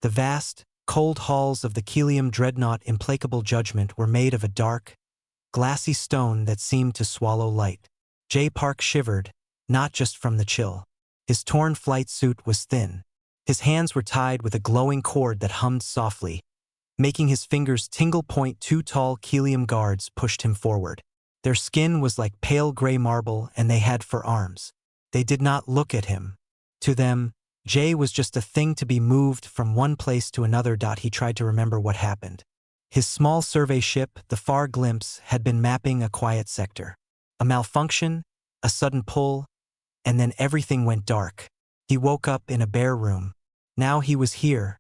The vast, cold halls of the Kelium dreadnought implacable judgment were made of a dark, glassy stone that seemed to swallow light. J. Park shivered, not just from the chill. His torn flight suit was thin. His hands were tied with a glowing cord that hummed softly, making his fingers tingle. Two tall Kelium guards pushed him forward. Their skin was like pale gray marble, and they had forearms. They did not look at him. To them, Jay was just a thing to be moved from one place to another. He tried to remember what happened. His small survey ship, the Far Glimpse, had been mapping a quiet sector. A malfunction, a sudden pull, and then everything went dark. He woke up in a bare room. Now he was here.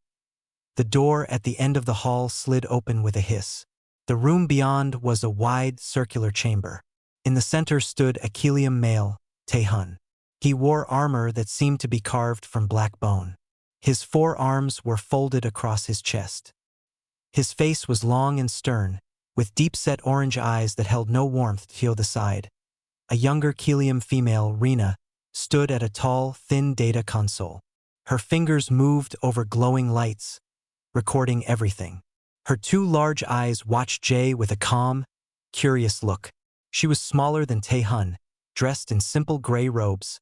The door at the end of the hall slid open with a hiss. The room beyond was a wide, circular chamber. In the center stood a Kelium male, Tae-hun. He wore armor that seemed to be carved from black bone. His forearms were folded across his chest. His face was long and stern, with deep-set orange eyes that held no warmth to the side. A younger Kelium female, Rena, stood at a tall, thin data console. Her fingers moved over glowing lights, recording everything. Her two large eyes watched Jay with a calm, curious look. She was smaller than Tae-hun, dressed in simple gray robes.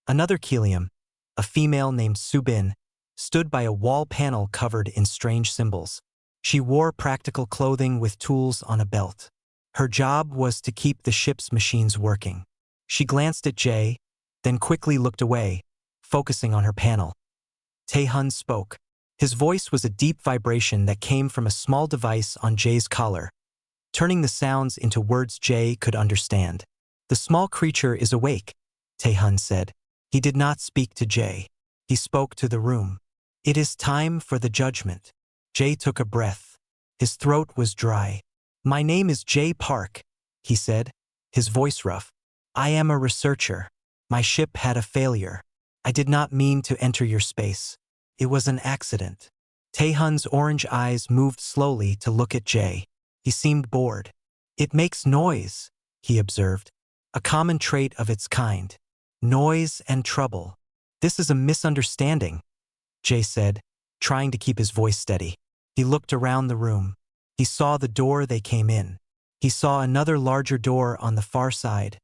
Another Kelium, a female named Subin, stood by a wall panel covered in strange symbols. She wore practical clothing with tools on a belt. Her job was to keep the ship's machines working. She glanced at Jay, then quickly looked away, focusing on her panel. Tae-hun spoke. His voice was a deep vibration that came from a small device on Jay's collar, turning the sounds into words Jay could understand. "The small creature is awake," Tae-hun said. He did not speak to Jay. He spoke to the room. "It is time for the judgment." Jay took a breath. His throat was dry. "My name is Jay Park," he said, his voice rough. "I am a researcher. My ship had a failure. I did not mean to enter your space. It was an accident." Tae-hun's orange eyes moved slowly to look at Jay. He seemed bored. "It makes noise," he observed. "A common trait of its kind. Noise and trouble. This is a misunderstanding," Jay said, trying to keep his voice steady. He looked around the room. He saw the door they came in. He saw another larger door on the far side,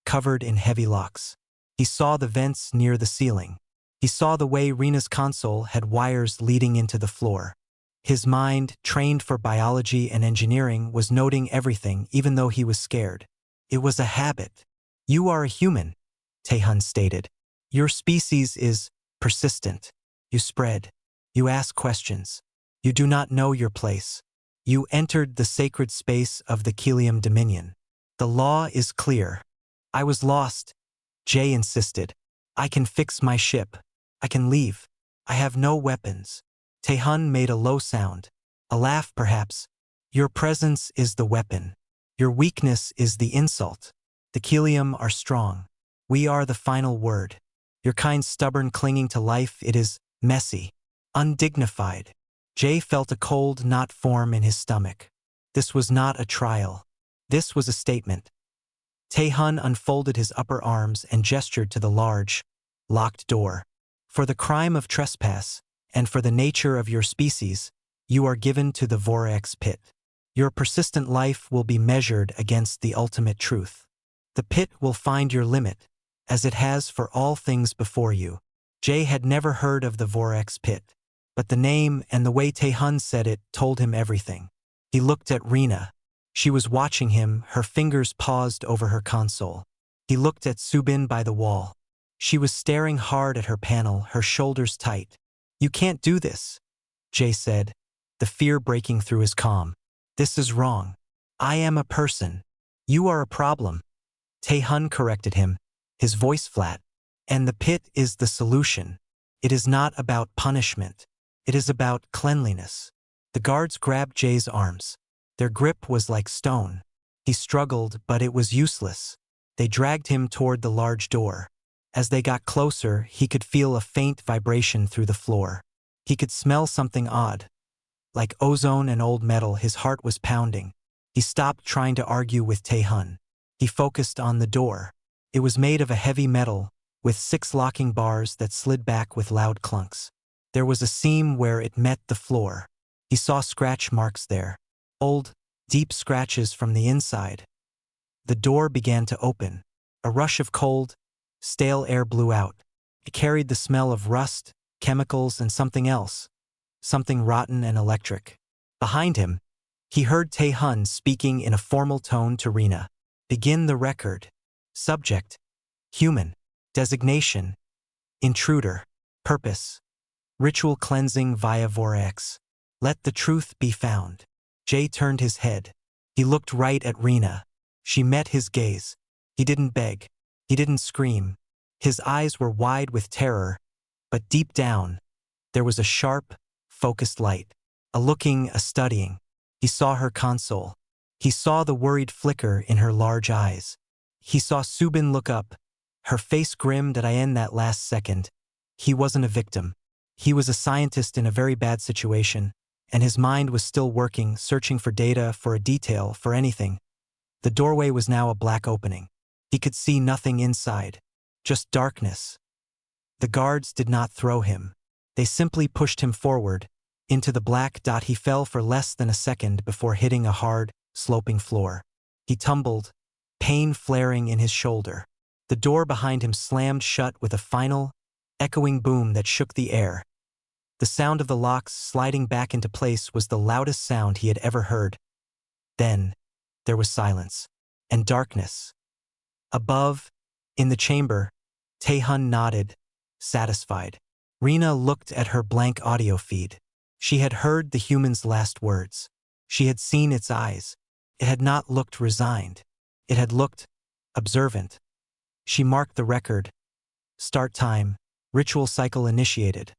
covered in heavy locks. He saw the vents near the ceiling. He saw the way Rena's console had wires leading into the floor. His mind, trained for biology and engineering, was noting everything even though he was scared. "It was a habit. You are a human," Tae-hun stated. "Your species is persistent. You spread. You ask questions. You do not know your place. You entered the sacred space of the Kelium Dominion. The law is clear." "I was lost," Jay insisted. "I can fix my ship. I can leave. I have no weapons." Tae-hun made a low sound. A laugh, perhaps. "Your presence is the weapon. Your weakness is the insult. The Kelium are strong. We are the final word. Your kind's stubborn clinging to life, it is messy, undignified." Jay felt a cold knot form in his stomach. This was not a trial. This was a statement. Tae-hun unfolded his upper arms and gestured to the large, locked door. "For the crime of trespass, and for the nature of your species, you are given to the Vorax pit. Your persistent life will be measured against the ultimate truth. The pit will find your limit, as it has for all things before you." Jay had never heard of the Vorax pit, but the name and the way Tae-hun said it told him everything. He looked at Rena. She was watching him, her fingers paused over her console. He looked at Subin by the wall. She was staring hard at her panel, her shoulders tight. "You can't do this," Jay said, the fear breaking through his calm. "This is wrong. I am a person. You are a problem." Tae-hun corrected him, his voice flat. "And the pit is the solution. It is not about punishment. It is about cleanliness." The guards grabbed Jay's arms. Their grip was like stone. He struggled, but it was useless. They dragged him toward the large door. As they got closer, he could feel a faint vibration through the floor. He could smell something odd. Like ozone and old metal, his heart was pounding. He stopped trying to argue with Tae-hun. He focused on the door. It was made of a heavy metal, with 6 locking bars that slid back with loud clunks. There was a seam where it met the floor. He saw scratch marks there. Old, deep scratches from the inside. The door began to open. A rush of cold, stale air blew out. It carried the smell of rust, chemicals, and something else. Something rotten and electric. Behind him, he heard Tae-hun speaking in a formal tone to Rena. Begin the record. Subject: human. Designation: intruder. Purpose: ritual cleansing via vortex. Let the truth be found. Jay turned his head. He looked right at Rena. She met his gaze. He didn't beg. He didn't scream. His eyes were wide with terror, but deep down, there was a sharp, focused light. A looking, a studying. He saw her console. He saw the worried flicker in her large eyes. He saw Subin look up, her face grim at in that last second. He wasn't a victim. He was a scientist in a very bad situation, and his mind was still working, searching for data, for a detail, for anything. The doorway was now a black opening. He could see nothing inside, just darkness. The guards did not throw him. They simply pushed him forward, into the black. He fell for less than a second before hitting a hard, sloping floor. He tumbled, pain flaring in his shoulder. The door behind him slammed shut with a final, echoing boom that shook the air. The sound of the locks sliding back into place was the loudest sound he had ever heard. Then, there was silence and darkness. Above, in the chamber, Tae-hun nodded, satisfied. Rena looked at her blank audio feed. She had heard the human's last words. She had seen its eyes. It had not looked resigned. It had looked observant. She marked the record. Start time. Ritual cycle initiated.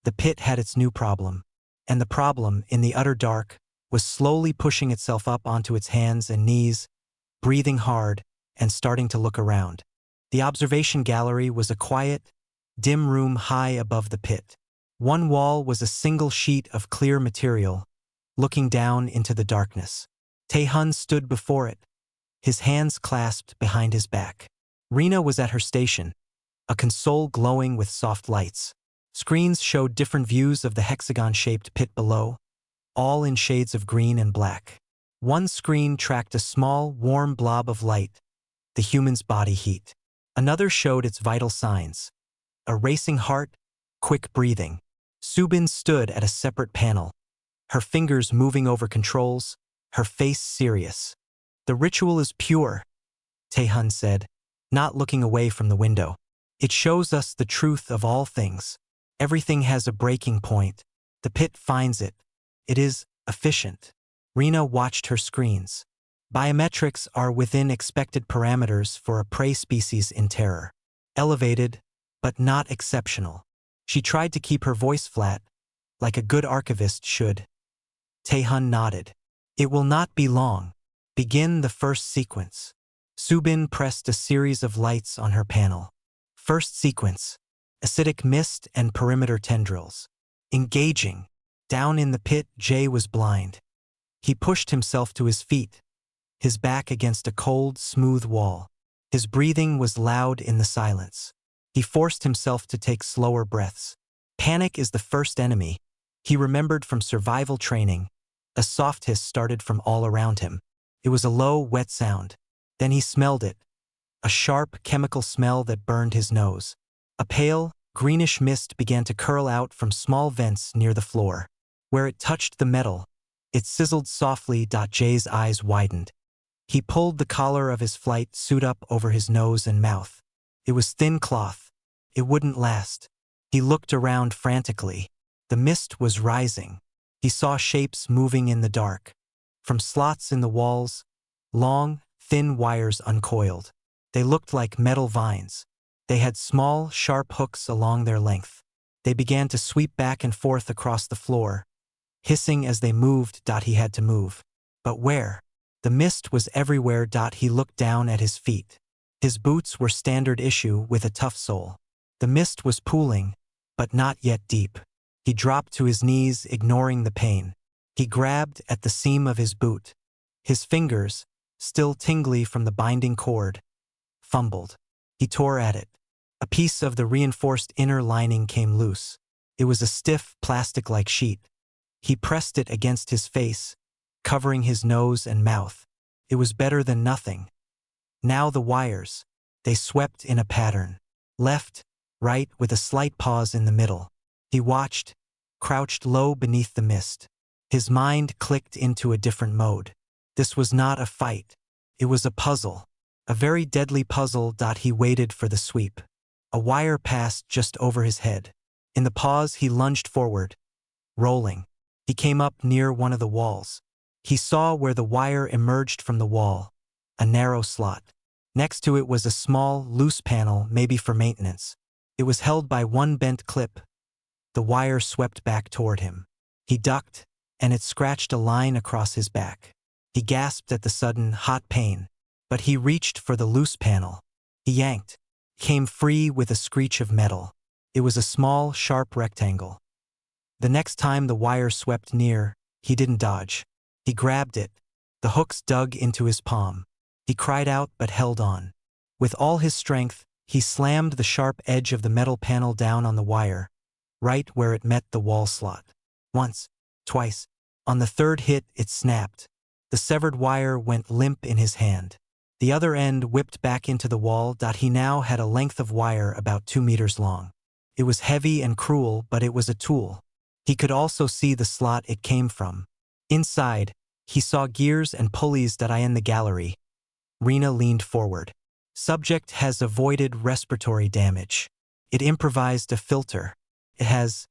The pit had its new problem. And the problem, in the utter dark, was slowly pushing itself up onto its hands and knees, breathing hard, and starting to look around. The observation gallery was a quiet, dim room high above the pit. One wall was a single sheet of clear material, looking down into the darkness. Tae-hun stood before it, his hands clasped behind his back. Rena was at her station, a console glowing with soft lights. Screens showed different views of the hexagon-shaped pit below, all in shades of green and black. One screen tracked a small, warm blob of light, the human's body heat. Another showed its vital signs: a racing heart, quick breathing. Subin stood at a separate panel, her fingers moving over controls, her face serious. The ritual is pure, Tae-hun said, not looking away from the window. It shows us the truth of all things. Everything has a breaking point. The pit finds it. It is efficient. Rena watched her screens. Biometrics are within expected parameters for a prey species in terror. Elevated, but not exceptional. She tried to keep her voice flat, like a good archivist should. Tae-hun nodded. It will not be long. Begin the first sequence. Subin pressed a series of lights on her panel. First sequence: acidic mist and perimeter tendrils. Engaging. Down in the pit, Jay was blind. He pushed himself to his feet, his back against a cold, smooth wall. His breathing was loud in the silence. He forced himself to take slower breaths. Panic is the first enemy. He remembered from survival training. A soft hiss started from all around him. It was a low, wet sound. Then he smelled it. A sharp, chemical smell that burned his nose. A pale, greenish mist began to curl out from small vents near the floor. Where it touched the metal, it sizzled softly. Jay's eyes widened. He pulled the collar of his flight suit up over his nose and mouth. It was thin cloth. It wouldn't last. He looked around frantically. The mist was rising. He saw shapes moving in the dark. From slots in the walls, long, thin wires uncoiled. They looked like metal vines. They had small, sharp hooks along their length. They began to sweep back and forth across the floor, hissing as they moved. He had to move. But where? The mist was everywhere. He looked down at his feet. His boots were standard issue with a tough sole. The mist was pooling, but not yet deep. He dropped to his knees, ignoring the pain. He grabbed at the seam of his boot. His fingers, still tingly from the binding cord, fumbled. He tore at it. A piece of the reinforced inner lining came loose. It was a stiff, plastic-like sheet. He pressed it against his face, covering his nose and mouth. It was better than nothing. Now the wires. They swept in a pattern. Left, right, with a slight pause in the middle. He watched, crouched low beneath the mist. His mind clicked into a different mode. This was not a fight. It was a puzzle. A very deadly puzzle. He waited for the sweep. A wire passed just over his head. In the pause, he lunged forward, rolling. He came up near one of the walls. He saw where the wire emerged from the wall, a narrow slot. Next to it was a small, loose panel, maybe for maintenance. It was held by one bent clip. The wire swept back toward him. He ducked, and it scratched a line across his back. He gasped at the sudden, hot pain, but he reached for the loose panel. He yanked, came free with a screech of metal. It was a small, sharp rectangle. The next time the wire swept near, he didn't dodge. He grabbed it. The hooks dug into his palm. He cried out but held on. With all his strength, he slammed the sharp edge of the metal panel down on the wire, right where it met the wall slot. Once, twice. On the third hit, it snapped. The severed wire went limp in his hand. The other end whipped back into the wall. He now had a length of wire about 2 meters long. It was heavy and cruel, but it was a tool. He could also see the slot it came from. Inside, he saw gears and pulleys. In the gallery. Rena leaned forward. Subject has avoided respiratory damage. It improvised a filter. It has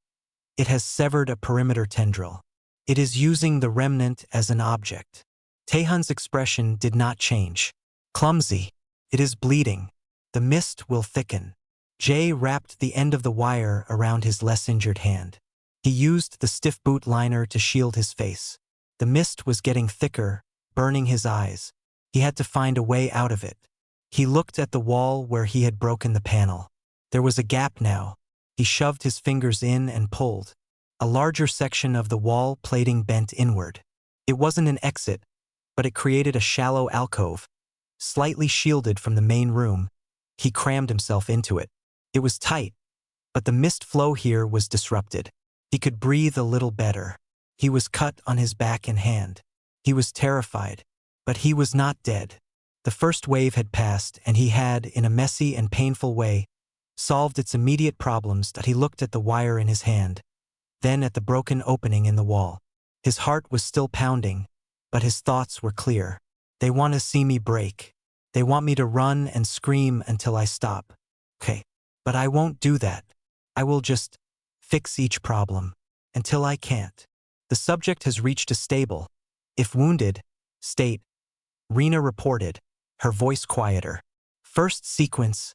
severed a perimeter tendril. It is using the remnant as an object. Taehan's expression did not change. Clumsy. It is bleeding. The mist will thicken. Jay wrapped the end of the wire around his less injured hand. He used the stiff boot liner to shield his face. The mist was getting thicker, burning his eyes. He had to find a way out of it. He looked at the wall where he had broken the panel. There was a gap now. He shoved his fingers in and pulled. A larger section of the wall plating bent inward. It wasn't an exit, but it created a shallow alcove, slightly shielded from the main room. He crammed himself into it. It was tight, but the mist flow here was disrupted. He could breathe a little better. He was cut on his back and hand. He was terrified, but he was not dead. The first wave had passed, and he had, in a messy and painful way, solved its immediate problems. He looked at the wire in his hand, then at the broken opening in the wall. His heart was still pounding, but his thoughts were clear. They want to see me break. They want me to run and scream until I stop. Okay, but I won't do that. I will just fix each problem until I can't. The subject has reached a stable, if wounded, state, Rena reported, her voice quieter. First sequence,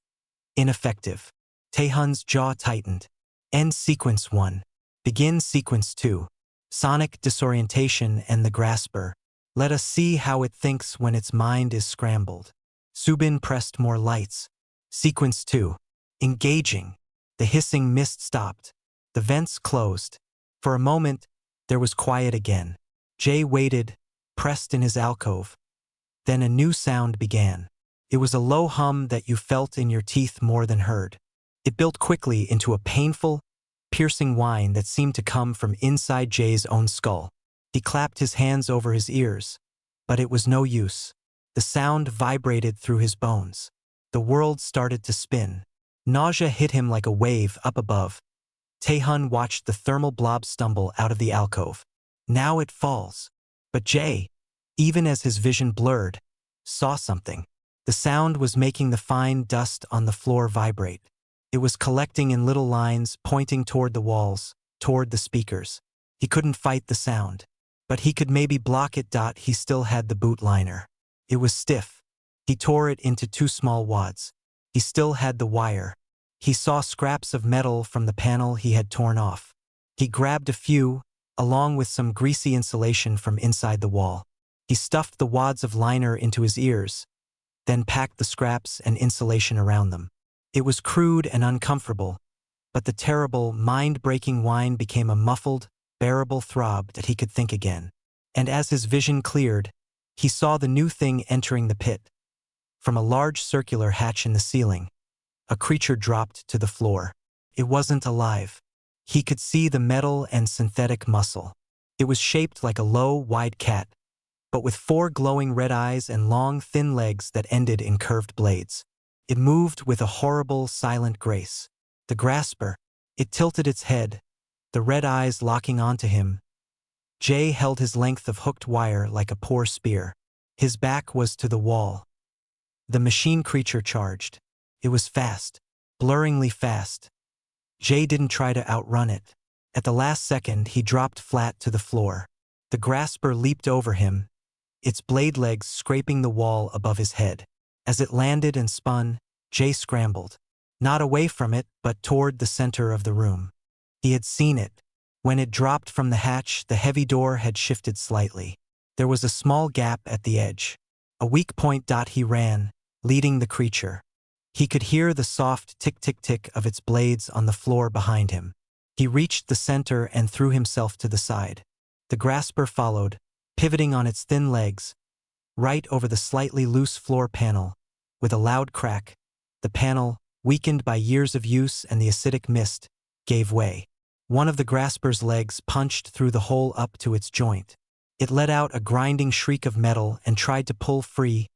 ineffective. Taehan's jaw tightened. End sequence 1. Begin sequence 2. Sonic disorientation and the grasper. Let us see how it thinks when its mind is scrambled. Subin pressed more lights. Sequence 2. Engaging. The hissing mist stopped. The vents closed. For a moment, there was quiet again. Jay waited, pressed in his alcove. Then a new sound began. It was a low hum that you felt in your teeth more than heard. It built quickly into a painful, piercing whine that seemed to come from inside Jay's own skull. He clapped his hands over his ears, but it was no use. The sound vibrated through his bones. The world started to spin. Nausea hit him like a wave up above. Taehan watched the thermal blob stumble out of the alcove. Now it falls. But Jay, even as his vision blurred, saw something. The sound was making the fine dust on the floor vibrate. It was collecting in little lines, pointing toward the walls, toward the speakers. He couldn't fight the sound, but he could maybe block it. He still had the boot liner. It was stiff. He tore it into 2 small wads. He still had the wire. He saw scraps of metal from the panel he had torn off. He grabbed a few, along with some greasy insulation from inside the wall. He stuffed the wads of liner into his ears, then packed the scraps and insulation around them. It was crude and uncomfortable, but the terrible, mind-breaking whine became a muffled, bearable throb that he could think again. And as his vision cleared, he saw the new thing entering the pit. From a large circular hatch in the ceiling, a creature dropped to the floor. It wasn't alive. He could see the metal and synthetic muscle. It was shaped like a low, wide cat, but with 4 glowing red eyes and long, thin legs that ended in curved blades. It moved with a horrible, silent grace. The grasper. It tilted its head, the red eyes locking onto him. Jay held his length of hooked wire like a poor spear. His back was to the wall. The machine creature charged. It was fast, blurringly fast. Jay didn't try to outrun it. At the last second, he dropped flat to the floor. The grasper leaped over him, its blade legs scraping the wall above his head. As it landed and spun, Jay scrambled. Not away from it, but toward the center of the room. He had seen it. When it dropped from the hatch, the heavy door had shifted slightly. There was a small gap at the edge. A weak point. He ran, leading the creature. He could hear the soft tick-tick-tick of its blades on the floor behind him. He reached the center and threw himself to the side. The grasper followed, pivoting on its thin legs, right over the slightly loose floor panel. With a loud crack, the panel, weakened by years of use and the acidic mist, gave way. One of the grasper's legs punched through the hole up to its joint. It let out a grinding shriek of metal and tried to pull free.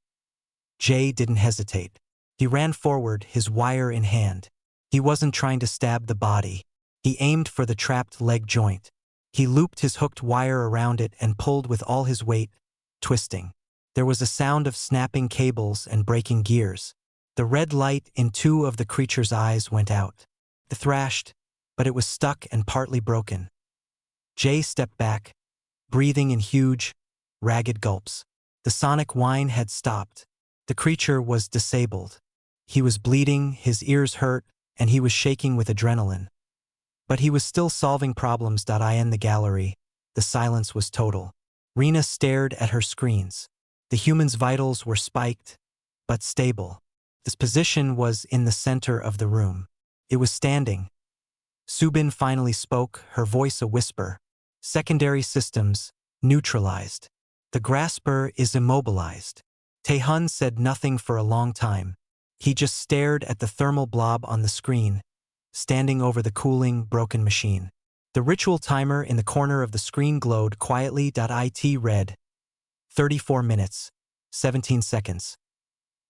Jay didn't hesitate. He ran forward, his wire in hand. He wasn't trying to stab the body. He aimed for the trapped leg joint. He looped his hooked wire around it and pulled with all his weight, twisting. There was a sound of snapping cables and breaking gears. The red light in 2 of the creature's eyes went out. It thrashed, but it was stuck and partly broken. Jay stepped back, breathing in huge, ragged gulps. The sonic whine had stopped. The creature was disabled. He was bleeding, his ears hurt, and he was shaking with adrenaline. But he was still solving problems. In the gallery, the silence was total. Rena stared at her screens. The human's vitals were spiked, but stable. His position was in the center of the room. It was standing. Subin finally spoke, her voice a whisper. Secondary systems, neutralized. The grasper is immobilized. Tae-hun said nothing for a long time. He just stared at the thermal blob on the screen, standing over the cooling, broken machine. The ritual timer in the corner of the screen glowed quietly. It read, 34 minutes, 17 seconds.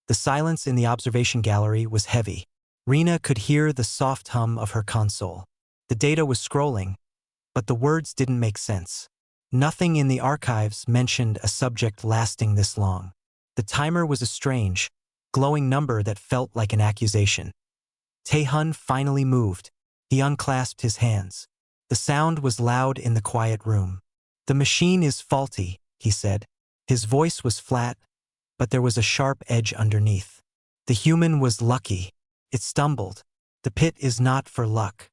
The silence in the observation gallery was heavy. Rena could hear the soft hum of her console. The data was scrolling, but the words didn't make sense. Nothing in the archives mentioned a subject lasting this long. The timer was a strange, glowing number that felt like an accusation. Tae-hun finally moved. He unclasped his hands. The sound was loud in the quiet room. The machine is faulty, he said. His voice was flat, but there was a sharp edge underneath. The human was lucky. It stumbled. The pit is not for luck.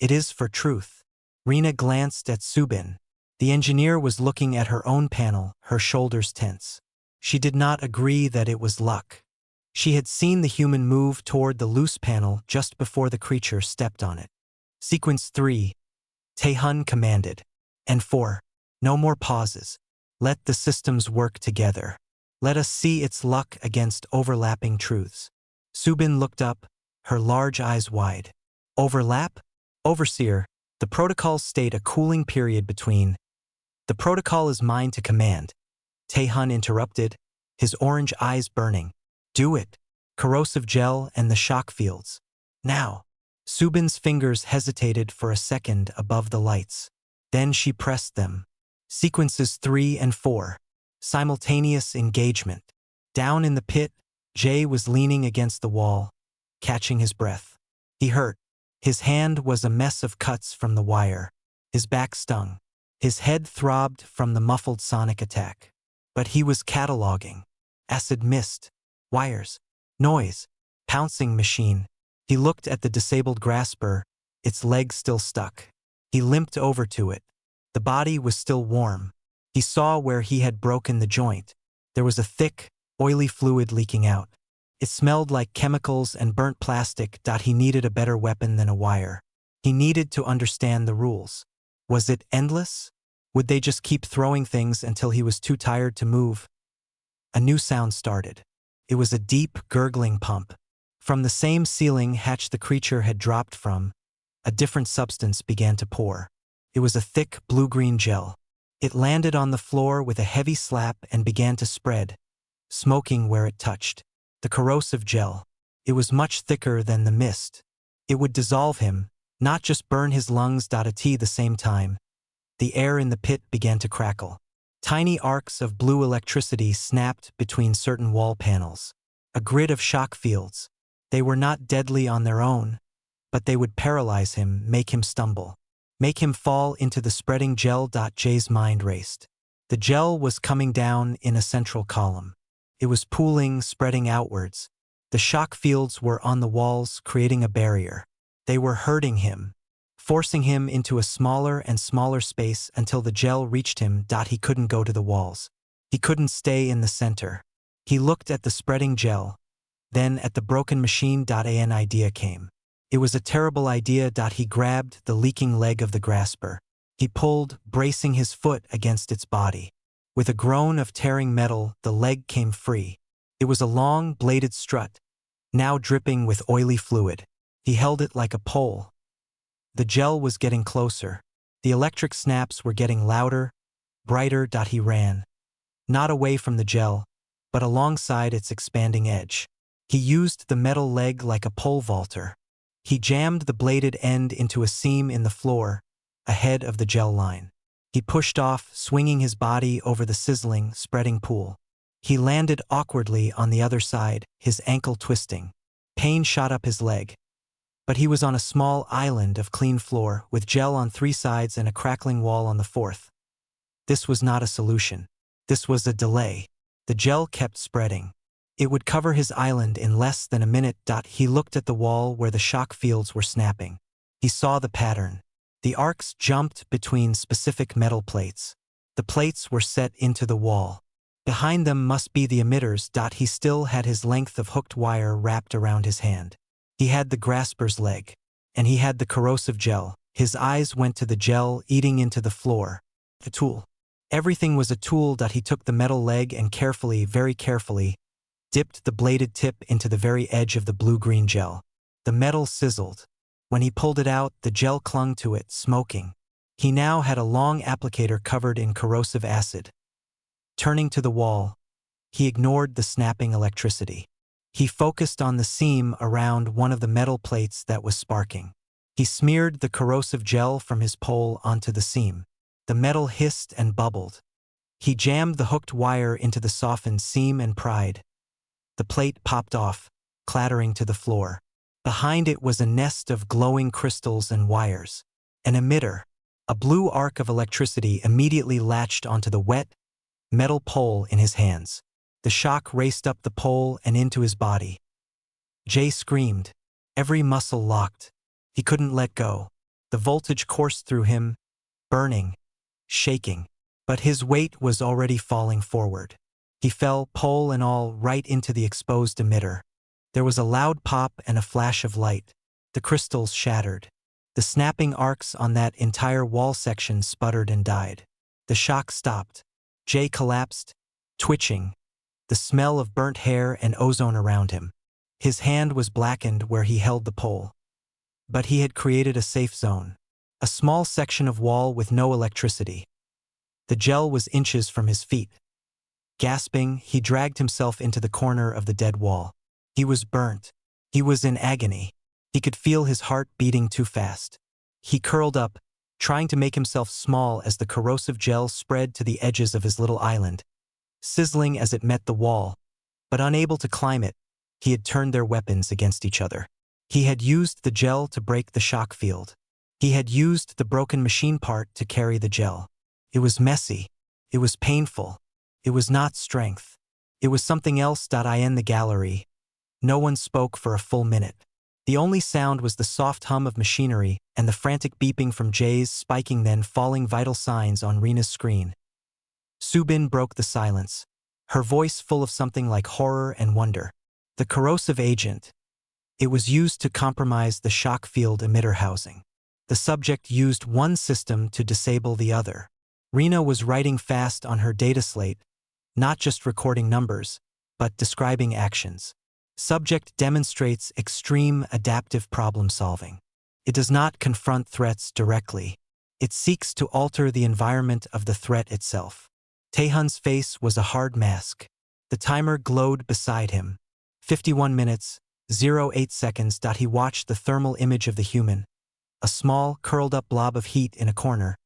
It is for truth. Rena glanced at Subin. The engineer was looking at her own panel, her shoulders tense. She did not agree that it was luck. She had seen the human move toward the loose panel just before the creature stepped on it. Sequence 3. Tae-hun commanded. And 4. No more pauses. Let the systems work together. Let us see its luck against overlapping truths. Subin looked up, her large eyes wide. Overlap? Overseer, the protocols state a cooling period between. The protocol is mine to command. Tae-hun interrupted, his orange eyes burning. Do it. Corrosive gel and the shock fields. Now. Subin's fingers hesitated for a second above the lights. Then she pressed them. Sequences 3 and 4. Simultaneous engagement. Down in the pit, Jay was leaning against the wall, catching his breath. He hurt. His hand was a mess of cuts from the wire. His back stung. His head throbbed from the muffled sonic attack. But he was cataloging. Acid mist. Wires. Noise. Pouncing machine. He looked at the disabled grasper, its leg still stuck. He limped over to it. The body was still warm. He saw where he had broken the joint. There was a thick, oily fluid leaking out. It smelled like chemicals and burnt plastic. He needed a better weapon than a wire. He needed to understand the rules. Was it endless? Would they just keep throwing things until he was too tired to move? A new sound started. It was a deep, gurgling pump. From the same ceiling hatch the creature had dropped from, a different substance began to pour. It was a thick, blue-green gel. It landed on the floor with a heavy slap and began to spread, smoking where it touched. The corrosive gel. It was much thicker than the mist. It would dissolve him, not just burn his lungs. At the same time, the air in the pit began to crackle. Tiny arcs of blue electricity snapped between certain wall panels. A grid of shock fields. They were not deadly on their own, but they would paralyze him, make him stumble, make him fall into the spreading gel. Jay's mind raced. The gel was coming down in a central column. It was pooling, spreading outwards. The shock fields were on the walls, creating a barrier. They were hurting him, forcing him into a smaller and smaller space until the gel reached him. He couldn't go to the walls. He couldn't stay in the center. He looked at the spreading gel, then at the broken machine. An idea came. It was a terrible idea. He grabbed the leaking leg of the grasper. He pulled, bracing his foot against its body. With a groan of tearing metal, the leg came free. It was a long, bladed strut, now dripping with oily fluid. He held it like a pole. The gel was getting closer. The electric snaps were getting louder, brighter. He ran. Not away from the gel, but alongside its expanding edge. He used the metal leg like a pole vaulter. He jammed the bladed end into a seam in the floor, ahead of the gel line. He pushed off, swinging his body over the sizzling, spreading pool. He landed awkwardly on the other side, his ankle twisting. Pain shot up his leg. But he was on a small island of clean floor, with gel on 3 sides and a crackling wall on the 4th. This was not a solution. This was a delay. The gel kept spreading. It would cover his island in less than a minute. He looked at the wall where the shock fields were snapping. He saw the pattern. The arcs jumped between specific metal plates. The plates were set into the wall. Behind them must be the emitters. He still had his length of hooked wire wrapped around his hand. He had the grasper's leg. And he had the corrosive gel. His eyes went to the gel eating into the floor. A tool. Everything was a tool. He took the metal leg and carefully, very carefully, dipped the bladed tip into the very edge of the blue-green gel. The metal sizzled. When he pulled it out, the gel clung to it, smoking. He now had a long applicator covered in corrosive acid. Turning to the wall, he ignored the snapping electricity. He focused on the seam around one of the metal plates that was sparking. He smeared the corrosive gel from his pole onto the seam. The metal hissed and bubbled. He jammed the hooked wire into the softened seam and pried. The plate popped off, clattering to the floor. Behind it was a nest of glowing crystals and wires. An emitter, a blue arc of electricity, immediately latched onto the wet, metal pole in his hands. The shock raced up the pole and into his body. Jay screamed. Every muscle locked. He couldn't let go. The voltage coursed through him, burning, shaking. But his weight was already falling forward. He fell, pole and all, right into the exposed emitter. There was a loud pop and a flash of light. The crystals shattered. The snapping arcs on that entire wall section sputtered and died. The shock stopped. Jay collapsed, twitching, the smell of burnt hair and ozone around him. His hand was blackened where he held the pole. But he had created a safe zone. A small section of wall with no electricity. The gel was inches from his feet. Gasping, he dragged himself into the corner of the dead wall. He was burnt. He was in agony. He could feel his heart beating too fast. He curled up, trying to make himself small as the corrosive gel spread to the edges of his little island, sizzling as it met the wall. But unable to climb it, he had turned their weapons against each other. He had used the gel to break the shock field. He had used the broken machine part to carry the gel. It was messy. It was painful. It was not strength. It was something else. In the gallery, no one spoke for a full minute. The only sound was the soft hum of machinery and the frantic beeping from Jay's spiking then falling vital signs on Rena's screen. Subin broke the silence, her voice full of something like horror and wonder. The corrosive agent. It was used to compromise the shock field emitter housing. The subject used one system to disable the other. Rena was writing fast on her data slate, not just recording numbers, but describing actions. Subject demonstrates extreme adaptive problem solving. It does not confront threats directly. It seeks to alter the environment of the threat itself. Taehan's face was a hard mask. The timer glowed beside him. 51 minutes, 08 seconds. He watched the thermal image of the human, a small, curled-up blob of heat in a corner,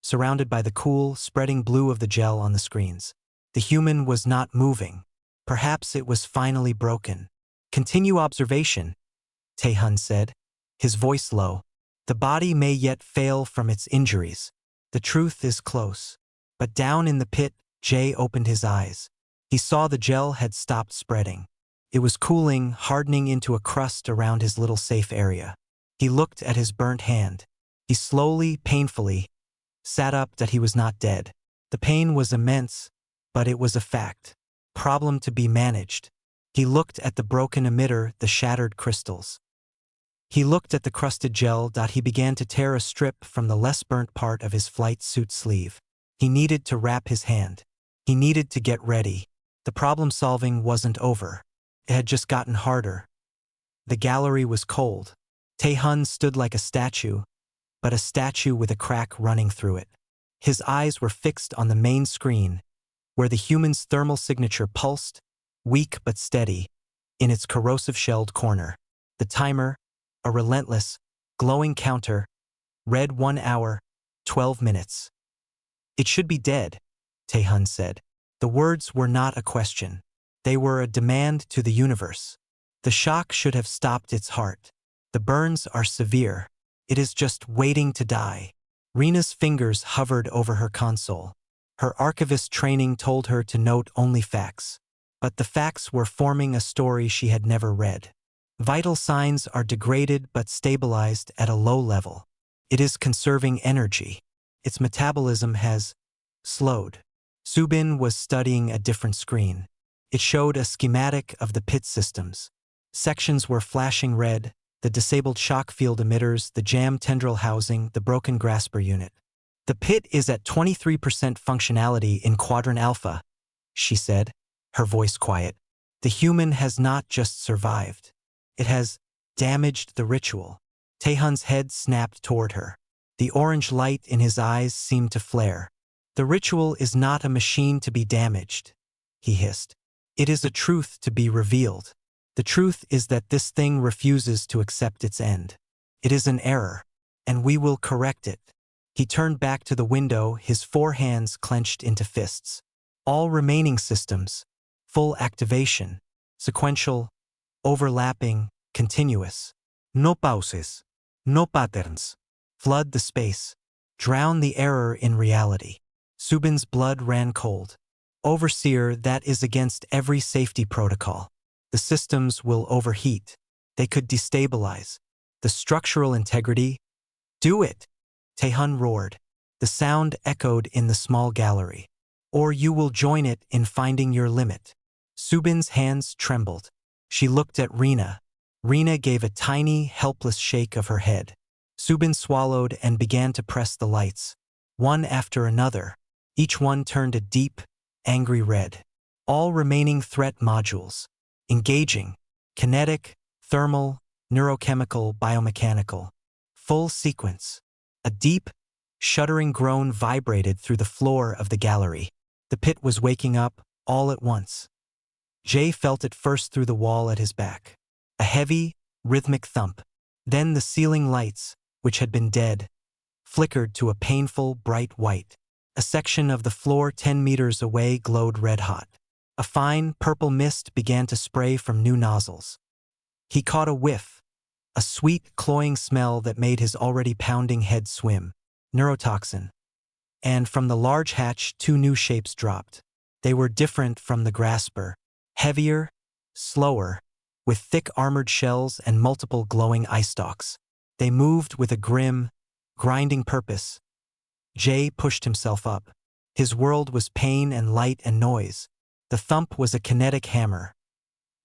surrounded by the cool, spreading blue of the gel on the screens. The human was not moving. Perhaps it was finally broken. Continue observation, Taehan said, his voice low. The body may yet fail from its injuries. The truth is close. But down in the pit, Jay opened his eyes. He saw the gel had stopped spreading. It was cooling, hardening into a crust around his little safe area. He looked at his burnt hand. He slowly, painfully, sat up. He was not dead. The pain was immense, but it was a fact. Problem to be managed. He looked at the broken emitter, the shattered crystals. He looked at the crusted gel. He began to tear a strip from the less burnt part of his flight suit sleeve. He needed to wrap his hand. He needed to get ready. The problem-solving wasn't over. It had just gotten harder. The gallery was cold. Taehan stood like a statue, but a statue with a crack running through it. His eyes were fixed on the main screen, where the human's thermal signature pulsed, weak but steady, in its corrosive-shelled corner. The timer, a relentless, glowing counter, read 1 hour, 12 minutes. It should be dead, Taehan said. The words were not a question. They were a demand to the universe. The shock should have stopped its heart. The burns are severe. It is just waiting to die. Rina's fingers hovered over her console. Her archivist training told her to note only facts. But the facts were forming a story she had never read. Vital signs are degraded but stabilized at a low level. It is conserving energy. Its metabolism has slowed. Subin was studying a different screen. It showed a schematic of the pit systems. Sections were flashing red: the disabled shock field emitters, the jammed tendril housing, the broken grasper unit. The pit is at 23% functionality in Quadrant Alpha, she said, her voice quiet. The human has not just survived. It has damaged the ritual. Taehan's head snapped toward her. The orange light in his eyes seemed to flare. The ritual is not a machine to be damaged, he hissed. It is a truth to be revealed. The truth is that this thing refuses to accept its end. It is an error, and we will correct it. He turned back to the window, his 4 hands clenched into fists. All remaining systems, full activation, sequential, overlapping, continuous. No pauses, no patterns. Flood the space. Drown the error in reality. Subin's blood ran cold. Overseer, that is against every safety protocol. The systems will overheat. They could destabilize. The structural integrity. Do it, Taehan roared. The sound echoed in the small gallery. Or you will join it in finding your limit. Subin's hands trembled. She looked at Rina. Rina gave a tiny, helpless shake of her head. Subin swallowed and began to press the lights. One after another. Each one turned a deep, angry red. All remaining threat modules. Engaging. Kinetic, thermal, neurochemical, biomechanical. Full sequence. A deep, shuddering groan vibrated through the floor of the gallery. The pit was waking up, all at once. Jay felt it first through the wall at his back. A heavy, rhythmic thump. Then the ceiling lights, which had been dead, flickered to a painful, bright white. A section of the floor 10 meters away glowed red-hot. A fine, purple mist began to spray from new nozzles. He caught a whiff, a sweet, cloying smell that made his already pounding head swim. Neurotoxin. And from the large hatch 2 new shapes dropped. They were different from the grasper. Heavier, slower, with thick armored shells and multiple glowing eye stalks. They moved with a grim, grinding purpose. Jay pushed himself up. His world was pain and light and noise. The thump was a kinetic hammer.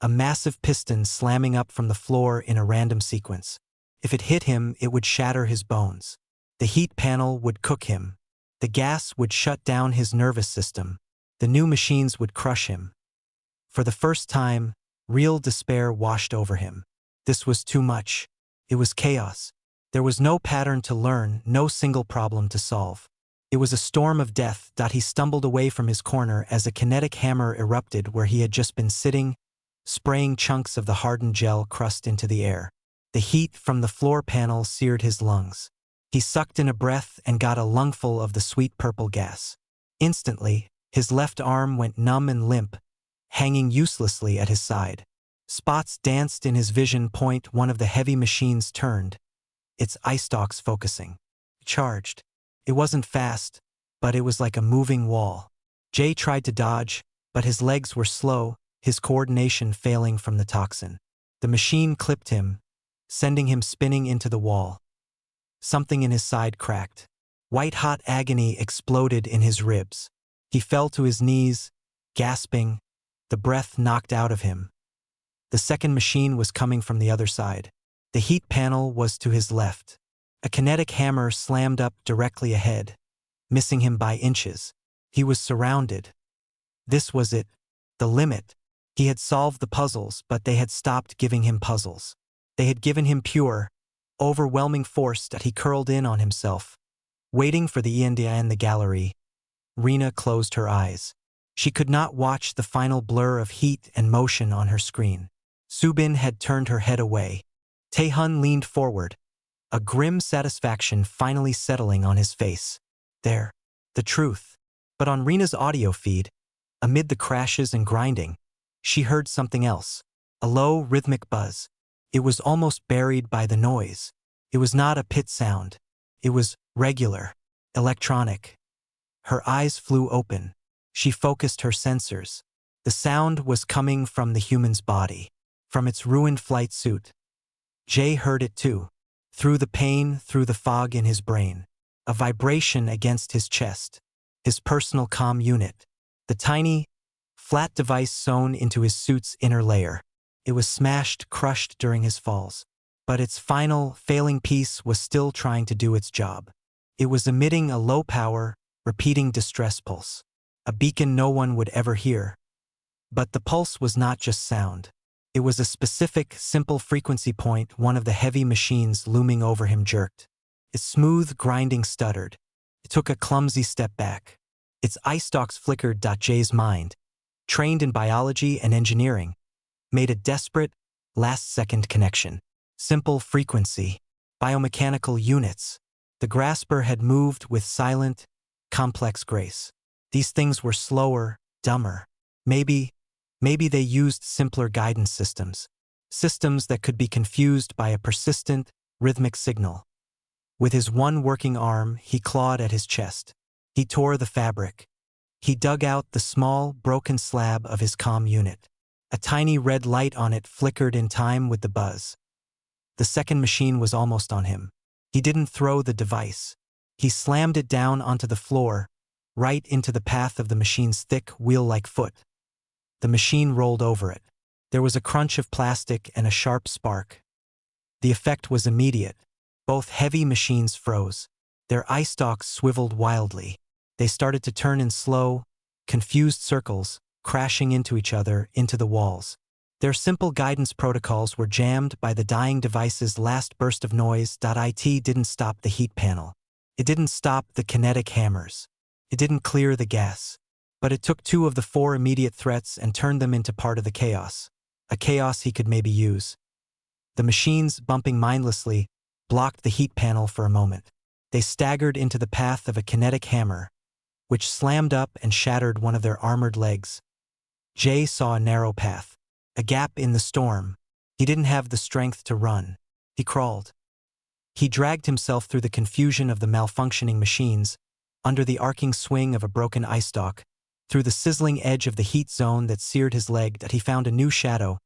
A massive piston slamming up from the floor in a random sequence. If it hit him, it would shatter his bones. The heat panel would cook him. The gas would shut down his nervous system. The new machines would crush him. For the first time, real despair washed over him. This was too much. It was chaos. There was no pattern to learn, no single problem to solve. It was a storm of death. He stumbled away from his corner as a kinetic hammer erupted where he had just been sitting, spraying chunks of the hardened gel crust into the air. The heat from the floor panel seared his lungs. He sucked in a breath and got a lungful of the sweet purple gas. Instantly, his left arm went numb and limp, hanging uselessly at his side. Spots danced in his vision point. One of the heavy machines turned, its eye stalks focusing. Charged. It wasn't fast, but it was like a moving wall. Jay tried to dodge, but his legs were slow, his coordination failing from the toxin. The machine clipped him, sending him spinning into the wall. Something in his side cracked. White-hot agony exploded in his ribs. He fell to his knees, gasping, the breath knocked out of him. The second machine was coming from the other side. The heat panel was to his left. A kinetic hammer slammed up directly ahead, missing him by inches. He was surrounded. This was it, the limit. He had solved the puzzles, but they had stopped giving him puzzles. They had given him pure, overwhelming force. He curled in on himself, waiting for the end in the gallery. Rena closed her eyes. She could not watch the final blur of heat and motion on her screen. Subin had turned her head away. Taehun leaned forward, a grim satisfaction finally settling on his face. There, the truth. But on Rena's audio feed, amid the crashes and grinding, she heard something else, a low, rhythmic buzz. It was almost buried by the noise. It was not a pit sound. It was regular, electronic. Her eyes flew open. She focused her sensors. The sound was coming from the human's body, from its ruined flight suit. Jay heard it too, through the pain, through the fog in his brain. A vibration against his chest, his personal comm unit. The tiny, flat device sewn into his suit's inner layer. It was smashed, crushed during his falls. But its final, failing piece was still trying to do its job. It was emitting a low-power, repeating distress pulse. A beacon no one would ever hear. But the pulse was not just sound. It was a specific, simple frequency point. One of the heavy machines looming over him jerked. Its smooth, grinding stuttered. It took a clumsy step back. Its eye stalks flickered. Jay's mind, trained in biology and engineering, made a desperate, last-second connection. Simple frequency, biomechanical units. The grasper had moved with silent, complex grace. These things were slower, dumber. Maybe they used simpler guidance systems. Systems that could be confused by a persistent, rhythmic signal. With his one working arm, he clawed at his chest. He tore the fabric. He dug out the small, broken slab of his comm unit. A tiny red light on it flickered in time with the buzz. The second machine was almost on him. He didn't throw the device. He slammed it down onto the floor, right into the path of the machine's thick, wheel-like foot. The machine rolled over it. There was a crunch of plastic and a sharp spark. The effect was immediate. Both heavy machines froze. Their eye stalks swiveled wildly. They started to turn in slow, confused circles, crashing into each other, into the walls. Their simple guidance protocols were jammed by the dying device's last burst of noise. It didn't stop the heat panel. It didn't stop the kinetic hammers. It didn't clear the gas. But it took two of the four immediate threats and turned them into part of the chaos. A chaos he could maybe use. The machines, bumping mindlessly, blocked the heat panel for a moment. They staggered into the path of a kinetic hammer, which slammed up and shattered one of their armored legs. Jay saw a narrow path, a gap in the storm. He didn't have the strength to run. He crawled. He dragged himself through the confusion of the malfunctioning machines, under the arcing swing of a broken eye stalk, through the sizzling edge of the heat zone that seared his leg. He found a new shadow,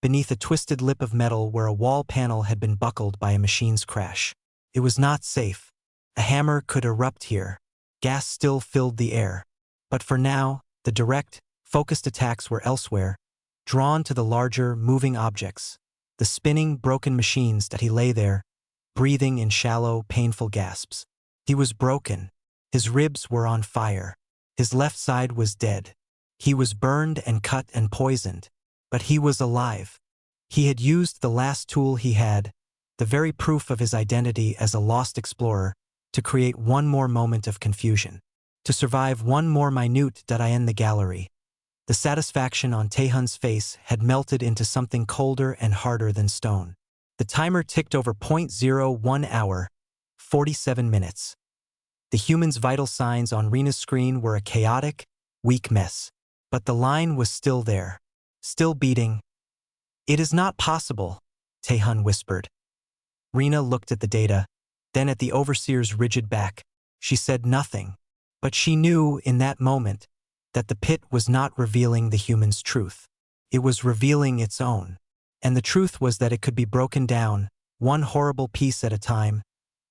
beneath a twisted lip of metal where a wall panel had been buckled by a machine's crash. It was not safe. A hammer could erupt here. Gas still filled the air. But for now, the direct, focused attacks were elsewhere, drawn to the larger, moving objects, the spinning, broken machines. He lay there, breathing in shallow, painful gasps. He was broken. His ribs were on fire. His left side was dead. He was burned and cut and poisoned. But he was alive. He had used the last tool he had, the very proof of his identity as a lost explorer, to create one more moment of confusion, to survive one more minute in the gallery. The satisfaction on Tae-hun's face had melted into something colder and harder than stone. The timer ticked over .01 hour, 47 minutes. The human's vital signs on Rina's screen were a chaotic, weak mess. But the line was still there, still beating. "It is not possible," Tae-hun whispered. Rina looked at the data, then at the overseer's rigid back. She said nothing, but she knew in that moment that the pit was not revealing the human's truth. It was revealing its own. And the truth was that it could be broken down, one horrible piece at a time,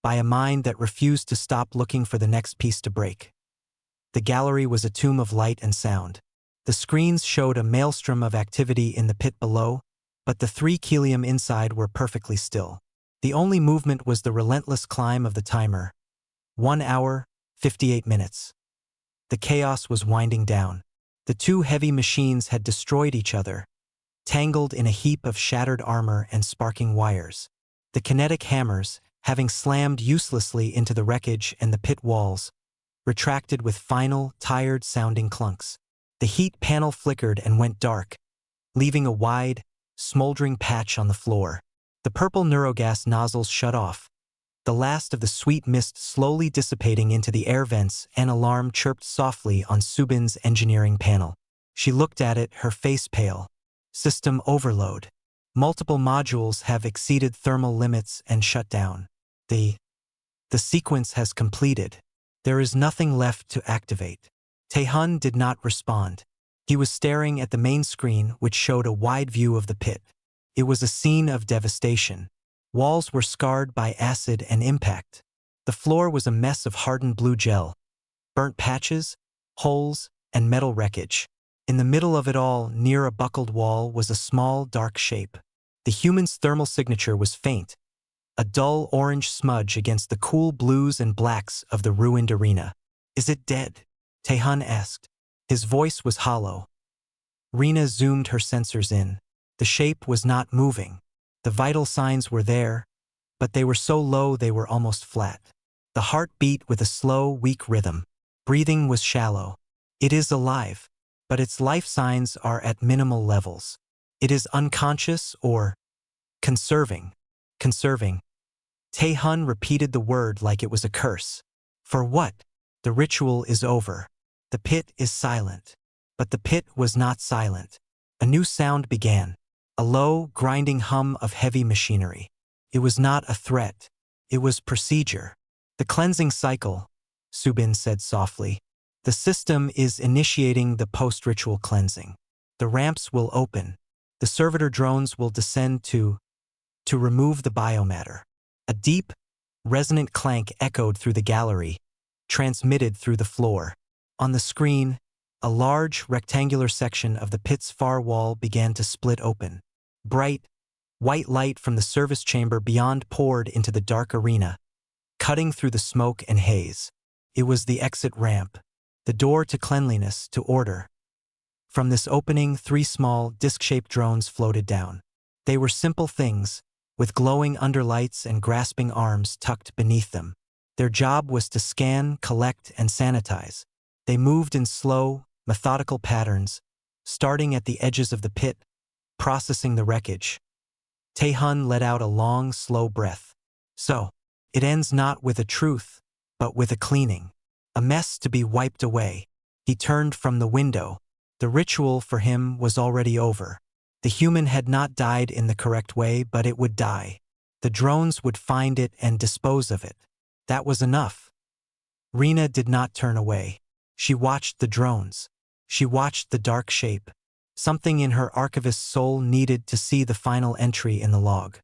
by a mind that refused to stop looking for the next piece to break. The gallery was a tomb of light and sound. The screens showed a maelstrom of activity in the pit below, but the 3 Kilium inside were perfectly still. The only movement was the relentless climb of the timer. 1 hour, 58 minutes. The chaos was winding down. The 2 heavy machines had destroyed each other, tangled in a heap of shattered armor and sparking wires. The kinetic hammers, having slammed uselessly into the wreckage and the pit walls, retracted with final, tired-sounding clunks. The heat panel flickered and went dark, leaving a wide, smoldering patch on the floor. The purple neurogas nozzles shut off, the last of the sweet mist slowly dissipating into the air vents. An alarm chirped softly on Subin's engineering panel. She looked at it, her face pale. System overload. Multiple modules have exceeded thermal limits and shut down. The sequence has completed. There is nothing left to activate. Tae-hun did not respond. He was staring at the main screen, which showed a wide view of the pit. It was a scene of devastation. Walls were scarred by acid and impact. The floor was a mess of hardened blue gel, burnt patches, holes, and metal wreckage. In the middle of it all, near a buckled wall, was a small, dark shape. The human's thermal signature was faint, a dull orange smudge against the cool blues and blacks of the ruined arena. "Is it dead?" Tae-hun asked. His voice was hollow. Rina zoomed her sensors in. The shape was not moving. The vital signs were there, but they were so low they were almost flat. The heart beat with a slow, weak rhythm. Breathing was shallow. It is alive, but its life signs are at minimal levels. It is unconscious or conserving. Conserving. Tae-hun repeated the word like it was a curse. For what? The ritual is over. The pit is silent. But the pit was not silent. A new sound began. A low, grinding hum of heavy machinery. It was not a threat. It was procedure. "The cleansing cycle," Subin said softly. "The system is initiating the post-ritual cleansing. The ramps will open. The servitor drones will descend to remove the biomatter." A deep, resonant clank echoed through the gallery, transmitted through the floor. On the screen, a large, rectangular section of the pit's far wall began to split open. Bright, white light from the service chamber beyond poured into the dark arena, cutting through the smoke and haze. It was the exit ramp, the door to cleanliness, to order. From this opening, 3 small, disc-shaped drones floated down. They were simple things, with glowing underlights and grasping arms tucked beneath them. Their job was to scan, collect, and sanitize. They moved in slow, methodical patterns, starting at the edges of the pit, processing the wreckage. Tae-hun let out a long, slow breath. So, it ends not with a truth, but with a cleaning. A mess to be wiped away. He turned from the window. The ritual for him was already over. The human had not died in the correct way, but it would die. The drones would find it and dispose of it. That was enough. Rina did not turn away. She watched the drones. She watched the dark shape. Something in her archivist's soul needed to see the final entry in the log.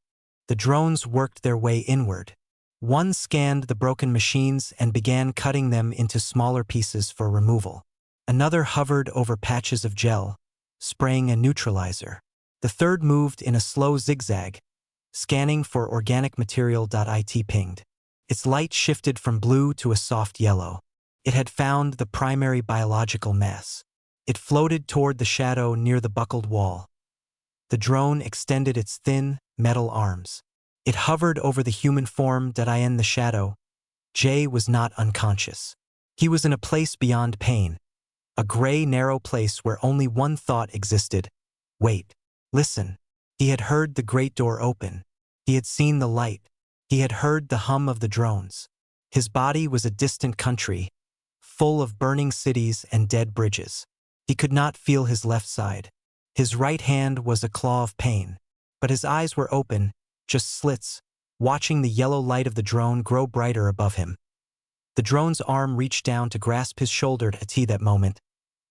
The drones worked their way inward. One scanned the broken machines and began cutting them into smaller pieces for removal. Another hovered over patches of gel, spraying a neutralizer. The third moved in a slow zigzag, scanning for organic material. It pinged. Its light shifted from blue to a soft yellow. It had found the primary biological mass. It floated toward the shadow near the buckled wall. The drone extended its thin, metal arms. It hovered over the human form that I in the shadow. Jay was not unconscious. He was in a place beyond pain, a gray, narrow place where only one thought existed. Wait. Listen. He had heard the great door open. He had seen the light. He had heard the hum of the drones. His body was a distant country, full of burning cities and dead bridges. He could not feel his left side. His right hand was a claw of pain. But his eyes were open, just slits, watching the yellow light of the drone grow brighter above him. The drone's arm reached down to grasp his shoulder at that moment.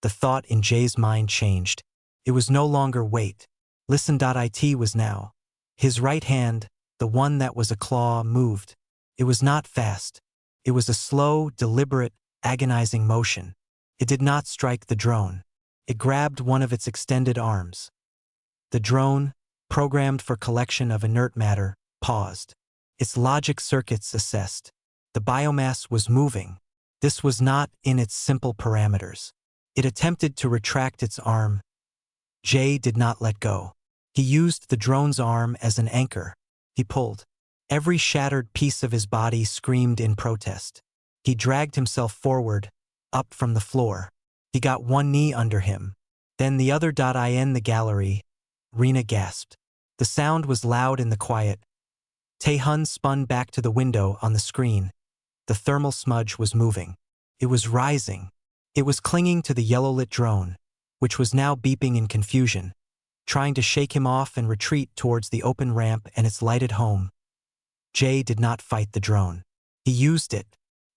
The thought in Jay's mind changed. It was no longer wait. Listen.it was now. His right hand, the one that was a claw, moved. It was not fast. It was a slow, deliberate, agonizing motion. It did not strike the drone. It grabbed one of its extended arms. The drone, programmed for collection of inert matter, paused. Its logic circuits assessed. The biomass was moving. This was not in its simple parameters. It attempted to retract its arm. Jay did not let go. He used the drone's arm as an anchor. He pulled. Every shattered piece of his body screamed in protest. He dragged himself forward, up from the floor. He got one knee under him. Then the other. In the gallery, Rena gasped. The sound was loud in the quiet. Tae-hun spun back to the window on the screen. The thermal smudge was moving. It was rising. It was clinging to the yellow-lit drone, which was now beeping in confusion, trying to shake him off and retreat towards the open ramp and its lighted home. Jay did not fight the drone. He used it.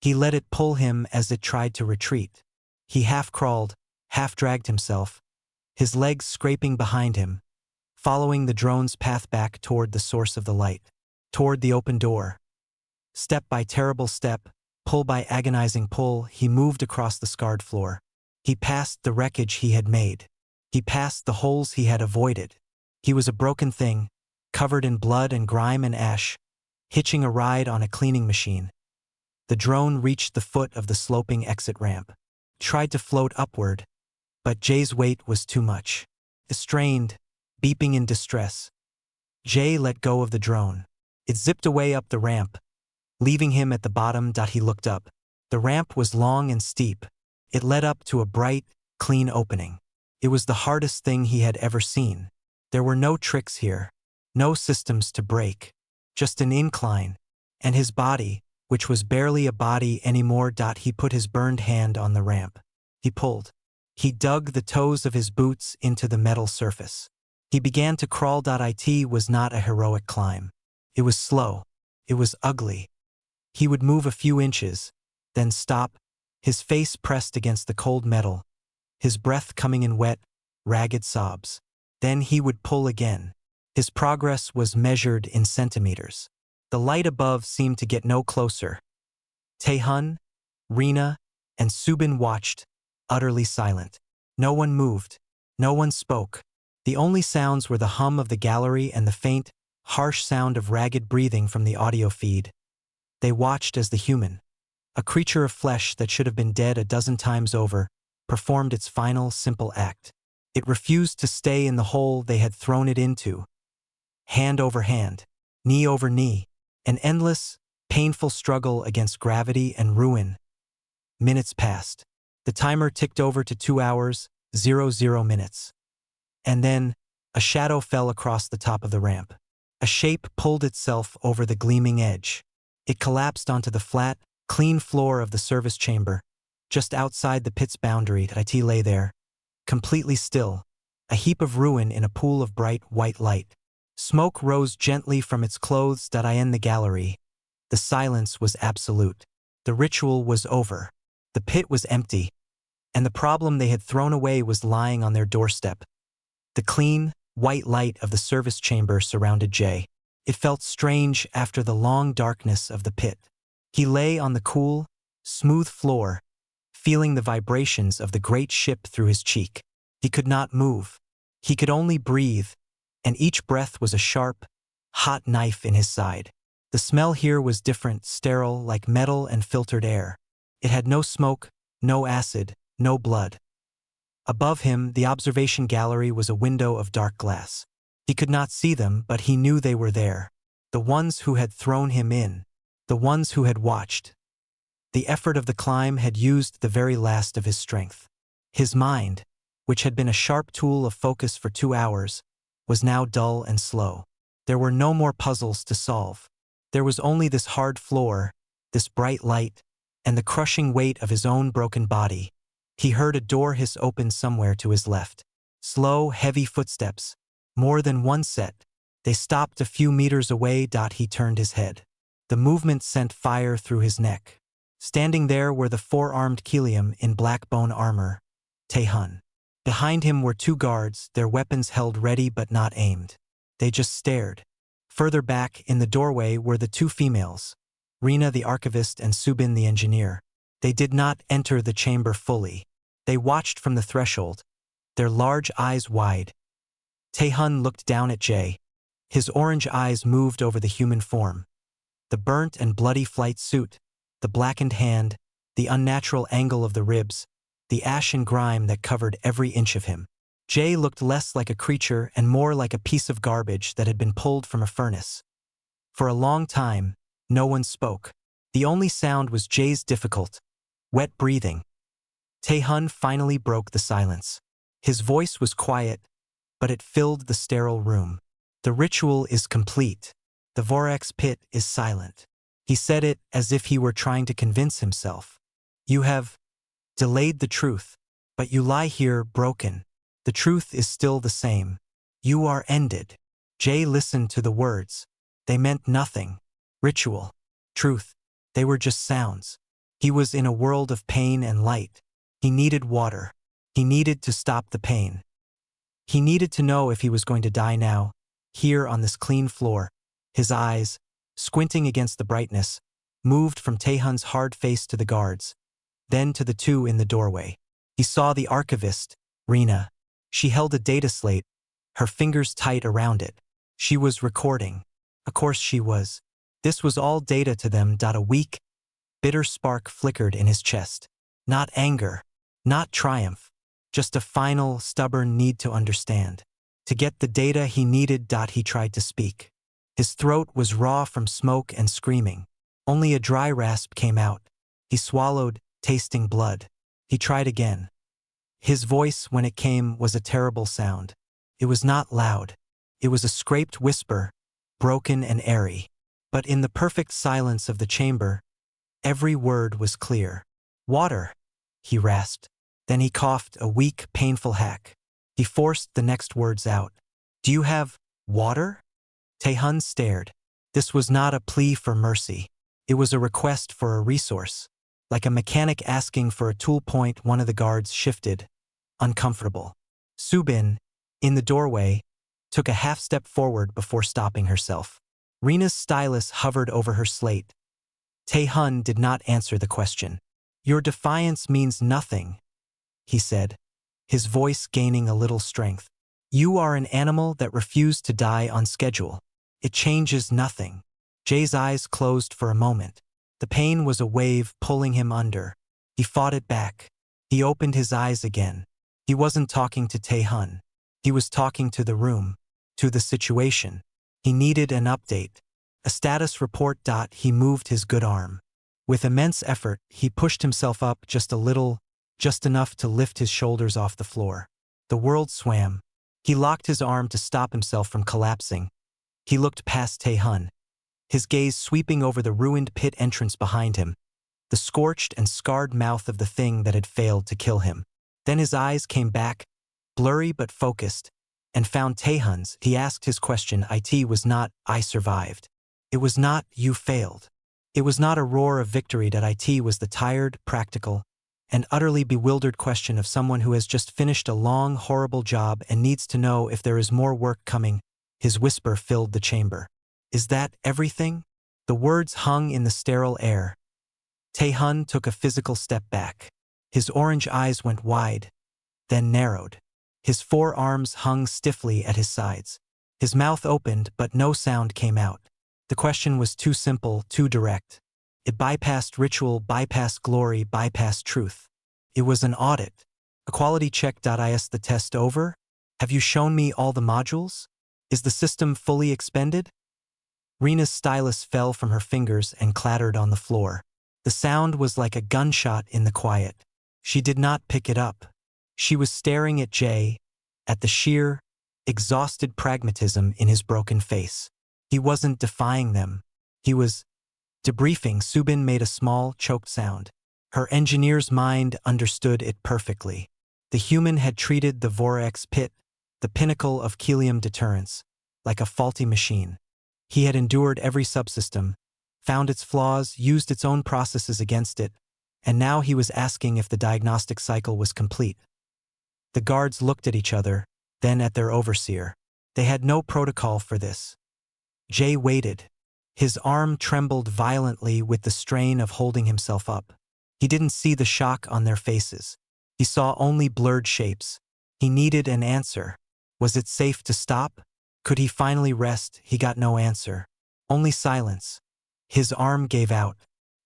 He let it pull him as it tried to retreat. He half-crawled, half-dragged himself, his legs scraping behind him, following the drone's path back toward the source of the light, toward the open door. Step by terrible step, pull by agonizing pull, he moved across the scarred floor. He passed the wreckage he had made. He passed the holes he had avoided. He was a broken thing, covered in blood and grime and ash, hitching a ride on a cleaning machine. The drone reached the foot of the sloping exit ramp, tried to float upward, but Jay's weight was too much. Strained, beeping in distress, Jay let go of the drone. It zipped away up the ramp, leaving him at the bottom. He looked up. The ramp was long and steep. It led up to a bright, clean opening. It was the hardest thing he had ever seen. There were no tricks here, no systems to break, just an incline, and his body, which was barely a body anymore. He put his burned hand on the ramp. He pulled. He dug the toes of his boots into the metal surface. He began to crawl. It was not a heroic climb. It was slow. It was ugly. He would move a few inches, then stop, his face pressed against the cold metal, his breath coming in wet, ragged sobs. Then he would pull again. His progress was measured in centimeters. The light above seemed to get no closer. Tae-hun, Rena, and Subin watched, utterly silent. No one moved. No one spoke. The only sounds were the hum of the gallery and the faint, harsh sound of ragged breathing from the audio feed. They watched as the human, a creature of flesh that should have been dead a dozen times over, performed its final, simple act. It refused to stay in the hole they had thrown it into. Hand over hand, knee over knee, an endless, painful struggle against gravity and ruin. Minutes passed. The timer ticked over to 2 hours, 00 minutes. And then, a shadow fell across the top of the ramp. A shape pulled itself over the gleaming edge. It collapsed onto the flat, clean floor of the service chamber. Just outside the pit's boundary, It lay there, completely still, a heap of ruin in a pool of bright, white light. Smoke rose gently from its clothes. In the gallery. The silence was absolute. The ritual was over. The pit was empty. And the problem they had thrown away was lying on their doorstep. The clean, white light of the service chamber surrounded Jay. It felt strange after the long darkness of the pit. He lay on the cool, smooth floor, feeling the vibrations of the great ship through his cheek. He could not move. He could only breathe, and each breath was a sharp, hot knife in his side. The smell here was different, sterile, like metal and filtered air. It had no smoke, no acid, no blood. Above him, the observation gallery was a window of dark glass. He could not see them, but he knew they were there. The ones who had thrown him in. The ones who had watched. The effort of the climb had used the very last of his strength. His mind, which had been a sharp tool of focus for 2 hours, was now dull and slow. There were no more puzzles to solve. There was only this hard floor, this bright light, and the crushing weight of his own broken body. He heard a door hiss open somewhere to his left. Slow, heavy footsteps. More than one set. They stopped a few meters away. He turned his head. The movement sent fire through his neck. Standing there were the 4-armed Kilium in black bone armor. Tae-hun. Behind him were 2 guards, their weapons held ready but not aimed. They just stared. Further back, in the doorway, were the 2 females, Rina the archivist and Subin the engineer. They did not enter the chamber fully. They watched from the threshold, their large eyes wide. Tae-hun looked down at Jae. His orange eyes moved over the human form. The burnt and bloody flight suit, the blackened hand, the unnatural angle of the ribs, the ash and grime that covered every inch of him. Jae looked less like a creature and more like a piece of garbage that had been pulled from a furnace. For a long time, no one spoke. The only sound was Jae's difficult, wet breathing. Tae-hun finally broke the silence. His voice was quiet, but it filled the sterile room. The ritual is complete. The Vorax pit is silent. He said it as if he were trying to convince himself. You have delayed the truth, but you lie here broken. The truth is still the same. You are ended. Jae listened to the words. They meant nothing. Ritual. Truth. They were just sounds. He was in a world of pain and light. He needed water. He needed to stop the pain. He needed to know if he was going to die now, here on this clean floor. His eyes, squinting against the brightness, moved from Tae-hun's hard face to the guards, then to the 2 in the doorway. He saw the archivist, Rina. She held a data slate, her fingers tight around it. She was recording. Of course she was. This was all data to them. A weak, bitter spark flickered in his chest. Not anger, not triumph, just a final, stubborn need to understand. To get the data he needed. He tried to speak. His throat was raw from smoke and screaming. Only a dry rasp came out. He swallowed, tasting blood. He tried again. His voice, when it came, was a terrible sound. It was not loud. It was a scraped whisper, broken and airy. But in the perfect silence of the chamber, every word was clear. Water, he rasped. Then he coughed a weak, painful hack. He forced the next words out. Do you have water? Tae-hun stared. This was not a plea for mercy. It was a request for a resource. Like a mechanic asking for a tool point. One of the guards shifted, uncomfortable. Subin, in the doorway, took a half-step forward before stopping herself. Rina's stylus hovered over her slate. Tae-hun did not answer the question. Your defiance means nothing, he said, his voice gaining a little strength. You are an animal that refused to die on schedule. It changes nothing. Jae's eyes closed for a moment. The pain was a wave pulling him under. He fought it back. He opened his eyes again. He wasn't talking to Tae-hun. He was talking to the room, to the situation. He needed an update, a status report. He moved his good arm. With immense effort, he pushed himself up just a little, just enough to lift his shoulders off the floor. The world swam. He locked his arm to stop himself from collapsing. He looked past Tae-hun, his gaze sweeping over the ruined pit entrance behind him, the scorched and scarred mouth of the thing that had failed to kill him. Then his eyes came back, blurry but focused, and found Tae-hun's. He asked his question. It was not, I survived. It was not, you failed. It was not a roar of victory. It was the tired, practical, and utterly bewildered question of someone who has just finished a long, horrible job and needs to know if there is more work coming. His whisper filled the chamber. Is that everything? The words hung in the sterile air. Tae-hun took a physical step back. His orange eyes went wide, then narrowed. His forearms hung stiffly at his sides. His mouth opened, but no sound came out. The question was too simple, too direct. It bypassed ritual, bypassed glory, bypassed truth. It was an audit. A quality check. Is the test over? Have you shown me all the modules? Is the system fully expended? Rena's stylus fell from her fingers and clattered on the floor. The sound was like a gunshot in the quiet. She did not pick it up. She was staring at Jay, at the sheer, exhausted pragmatism in his broken face. He wasn't defying them. He was debriefing. Subin made a small, choked sound. Her engineer's mind understood it perfectly. The human had treated the Vorax pit, the pinnacle of Kelium deterrence, like a faulty machine. He had endured every subsystem, found its flaws, used its own processes against it, and now he was asking if the diagnostic cycle was complete. The guards looked at each other, then at their overseer. They had no protocol for this. Jay waited. His arm trembled violently with the strain of holding himself up. He didn't see the shock on their faces. He saw only blurred shapes. He needed an answer. Was it safe to stop? Could he finally rest? He got no answer. Only silence. His arm gave out.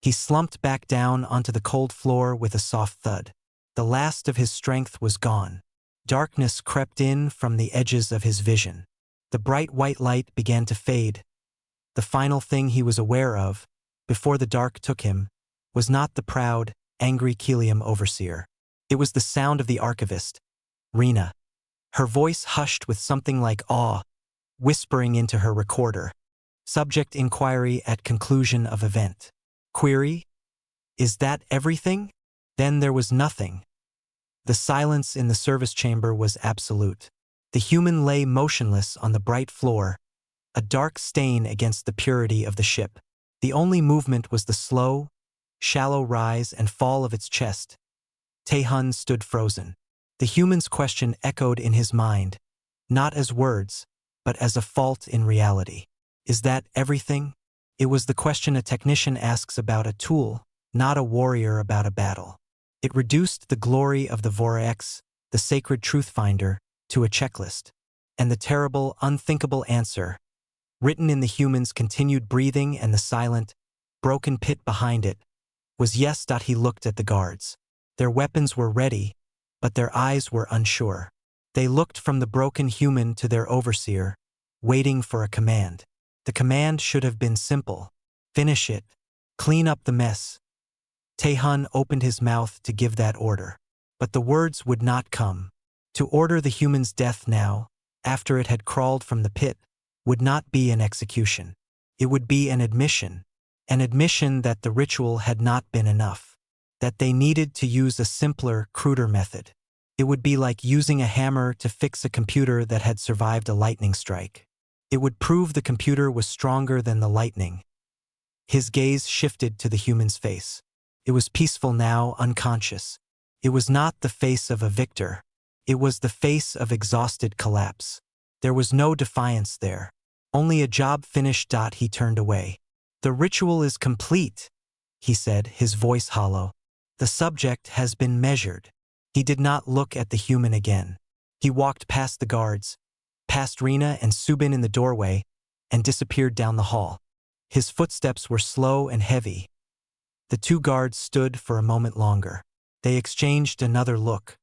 He slumped back down onto the cold floor with a soft thud. The last of his strength was gone. Darkness crept in from the edges of his vision. The bright white light began to fade. The final thing he was aware of, before the dark took him, was not the proud, angry Kelium overseer. It was the sound of the archivist, Rena. Her voice hushed with something like awe, whispering into her recorder. Subject inquiry at conclusion of event. Query? Is that everything? Then there was nothing. The silence in the service chamber was absolute. The human lay motionless on the bright floor, a dark stain against the purity of the ship. The only movement was the slow, shallow rise and fall of its chest. Tae-hun stood frozen. The human's question echoed in his mind, not as words, but as a fault in reality. Is that everything? It was the question a technician asks about a tool, not a warrior about a battle. It reduced the glory of the Vorax, the sacred truth finder, to a checklist. And the terrible, unthinkable answer, written in the human's continued breathing and the silent, broken pit behind it, was yes. He looked at the guards. Their weapons were ready, but their eyes were unsure. They looked from the broken human to their overseer, waiting for a command. The command should have been simple. Finish it. Clean up the mess. Tae-hun opened his mouth to give that order. But the words would not come. To order the human's death now, after it had crawled from the pit, would not be an execution. It would be an admission that the ritual had not been enough, that they needed to use a simpler, cruder method. It would be like using a hammer to fix a computer that had survived a lightning strike. It would prove the computer was stronger than the lightning. His gaze shifted to the human's face. It was peaceful now, unconscious. It was not the face of a victor. It was the face of exhausted collapse. There was no defiance there. Only a job finished. He turned away. The ritual is complete, he said, his voice hollow. The subject has been measured. He did not look at the human again. He walked past the guards, past Rena and Subin in the doorway, and disappeared down the hall. His footsteps were slow and heavy. The two guards stood for a moment longer. They exchanged another look.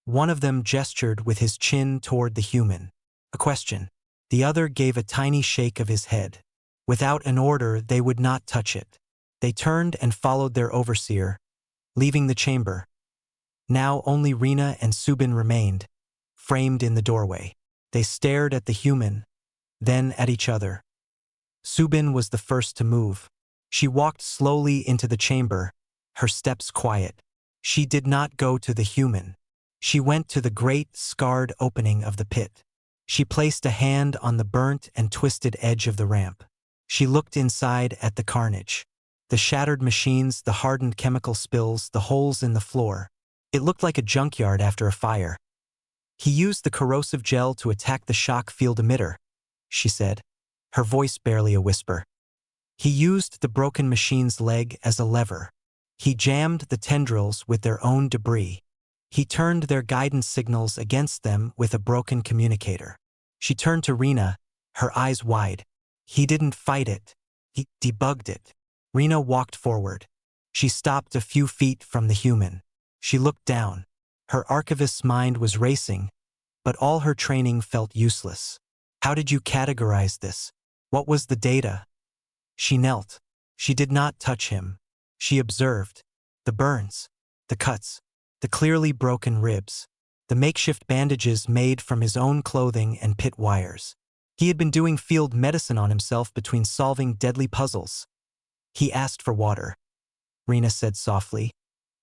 One of them gestured with his chin toward the human. A question. The other gave a tiny shake of his head. Without an order, they would not touch it. They turned and followed their overseer, leaving the chamber. Now only Rena and Subin remained, framed in the doorway. They stared at the human, then at each other. Subin was the first to move. She walked slowly into the chamber, her steps quiet. She did not go to the human. She went to the great, scarred opening of the pit. She placed a hand on the burnt and twisted edge of the ramp. She looked inside at the carnage. The shattered machines, the hardened chemical spills, the holes in the floor. It looked like a junkyard after a fire. He used the corrosive gel to attack the shock field emitter, she said, her voice barely a whisper. He used the broken machine's leg as a lever. He jammed the tendrils with their own debris. He turned their guidance signals against them with a broken communicator. She turned to Rena, her eyes wide. He didn't fight it. He debugged it. Rena walked forward. She stopped a few feet from the human. She looked down. Her archivist's mind was racing, but all her training felt useless. How did you categorize this? What was the data? She knelt. She did not touch him. She observed. The burns. The cuts. The clearly broken ribs. The makeshift bandages made from his own clothing and pit wires. He had been doing field medicine on himself between solving deadly puzzles. He asked for water. Rena said softly.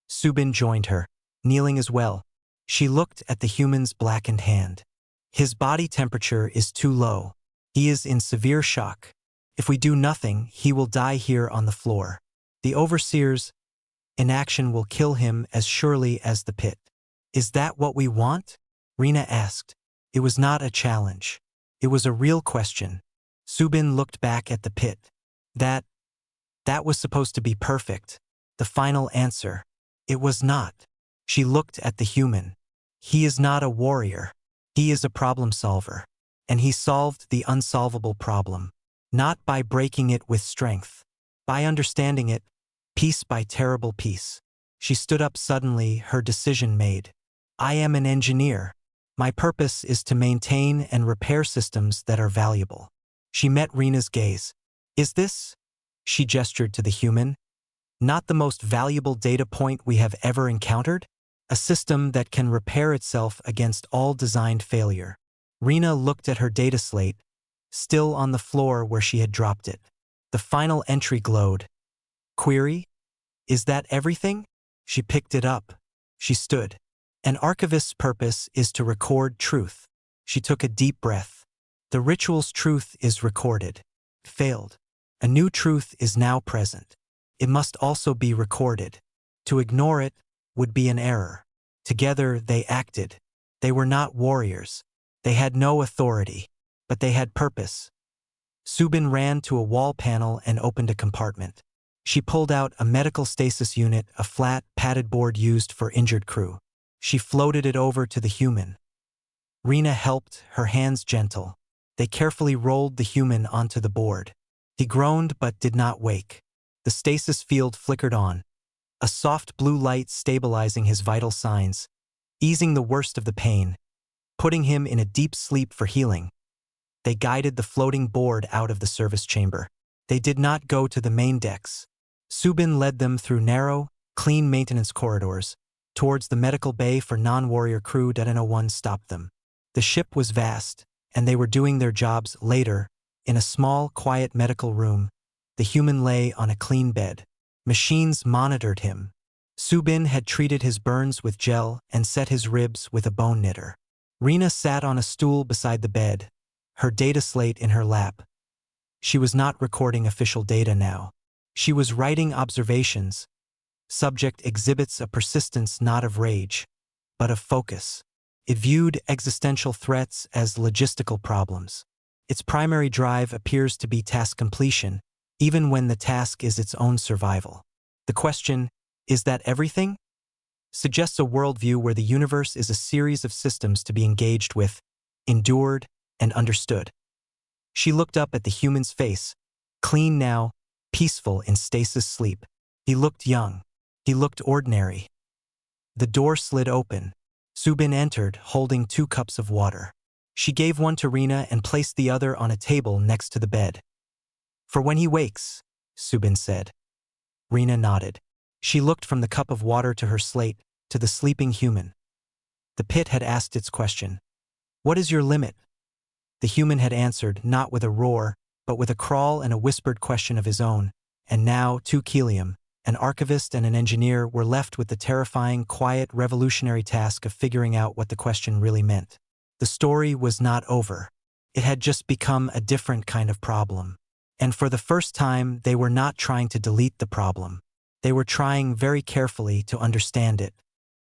Subin joined her, kneeling as well. She looked at the human's blackened hand. His body temperature is too low. He is in severe shock. If we do nothing, he will die here on the floor. The overseer's inaction will kill him as surely as the pit. Is that what we want? Rena asked. It was not a challenge. It was a real question. Subin looked back at the pit. That was supposed to be perfect. The final answer. It was not. She looked at the human. He is not a warrior. He is a problem solver. And he solved the unsolvable problem. Not by breaking it with strength. By understanding it, piece by terrible piece. She stood up suddenly, her decision made. I am an engineer. My purpose is to maintain and repair systems that are valuable. She met Rena's gaze. Is this? She gestured to the human. Not the most valuable data point we have ever encountered? A system that can repair itself against all designed failure. Rena looked at her data slate, still on the floor where she had dropped it. The final entry glowed. Query? Is that everything? She picked it up. She stood. An archivist's purpose is to record truth. She took a deep breath. The ritual's truth is recorded. Failed. A new truth is now present. It must also be recorded. To ignore it would be an error. Together they acted. They were not warriors. They had no authority, but they had purpose. Subin ran to a wall panel and opened a compartment. She pulled out a medical stasis unit, a flat, padded board used for injured crew. She floated it over to the human. Rena helped, her hands gentle. They carefully rolled the human onto the board. He groaned but did not wake. The stasis field flickered on, a soft blue light stabilizing his vital signs, easing the worst of the pain, putting him in a deep sleep for healing. They guided the floating board out of the service chamber. They did not go to the main decks. Subin led them through narrow, clean maintenance corridors, towards the medical bay for non-warrior crew. No one stopped them. The ship was vast, and they were doing their jobs later. In a small, quiet medical room, the human lay on a clean bed. Machines monitored him. Subin had treated his burns with gel and set his ribs with a bone knitter. Rena sat on a stool beside the bed, her data slate in her lap. She was not recording official data now. She was writing observations. Subject exhibits a persistence not of rage, but of focus. It viewed existential threats as logistical problems. Its primary drive appears to be task completion, even when the task is its own survival. The question, is that everything? Suggests a worldview where the universe is a series of systems to be engaged with, endured, and understood. She looked up at the human's face, clean now, peaceful in stasis sleep. He looked young. He looked ordinary. The door slid open. Subin entered, holding 2 cups of water. She gave one to Rena and placed the other on a table next to the bed. For when he wakes, Subin said. Rena nodded. She looked from the cup of water to her slate, to the sleeping human. The pit had asked its question. What is your limit? The human had answered, not with a roar, but with a crawl and a whispered question of his own. And now, 2 Kelium, an archivist and an engineer, were left with the terrifying, quiet, revolutionary task of figuring out what the question really meant. The story was not over. It had just become a different kind of problem. And for the first time, they were not trying to delete the problem. They were trying very carefully to understand it.